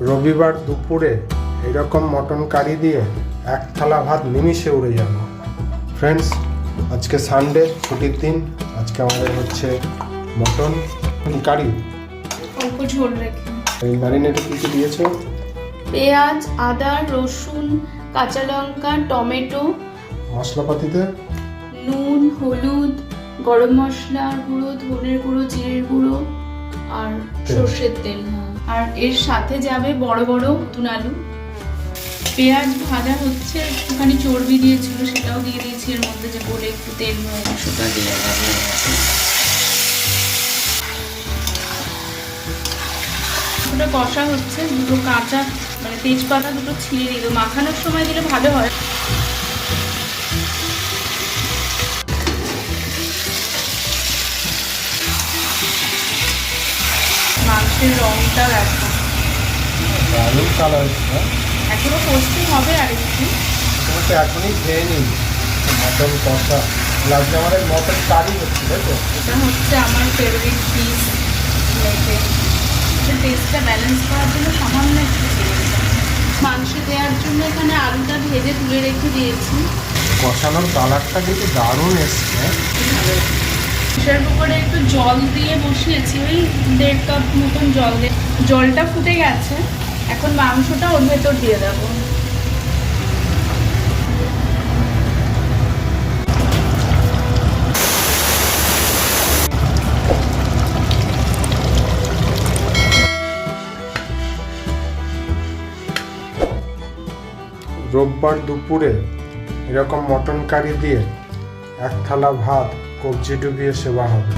রবিবার দুপুরে এরকম মটন কারি দিয়ে এক থালা ভাত নিমিষে উড়ে যাবে। ফ্রেন্ডস, আজকে সানডে, ছুটির দিন। আজকে আমাদের হচ্ছে মটন কারি। অল্প ঝোল রেখে এই ম্যারিনেটে কী কী দিয়েছো? পেঁয়াজ, আদা, রসুন, কাঁচা লঙ্কা, টমেটো। মশলাপাতিতে নুন, হলুদ, গরম মশলার গুঁড়ো, ধনের গুঁড়ো, জিরের গুঁড়ো আর সর্ষের তেল। আর এর সাথে যাবে বড় বড় নতুন আলু। পেঁয়াজ ভাজা হচ্ছে, একটুখানি চর্বি দিয়েছিল সেটাও দিয়ে দিয়েছি এর মধ্যে, যে বলে একটু তেল মাংসটা দিয়ে ওটা কষা হচ্ছে। দুটো কাঁচা মানে তেজপাতা দুটো ছিঁড়ে দিল, মাখানোর সময় দিলে ভালো হয়। মাংসের রংটা দেখো, দারুণ কালার হচ্ছে। এখনো কষতে হবে আর একটু। তুমি তো এখনই খেয়ে নিই মটন কষা। আজকে আমাদের মটন কারি হচ্ছে, তাই তো? এটা হচ্ছে আমার ফেভারিট ডিশ। লেগে টেস্টটা ব্যালেন্স করার জন্য সামান্য একটু মাংস দেওয়ার জন্য এখানে আলুটা ভেজে তুলে রেখে দিয়েছি। কষানোর কালারটা কিন্তু দারুণ এসছে। প্রেশার কুকারে একটু জল দিয়ে বসিয়েছি, ওই 1.5 কাপ মতন জল দিয়ে। জলটা ফুটে গেছে, এখন মাংসটা ওর ভেতর দিয়ে দেবো। রোববার দুপুরে এরকম মটন কারি দিয়ে এক থালা ভাত কবজি ডুবিয়ে সেবা হবে।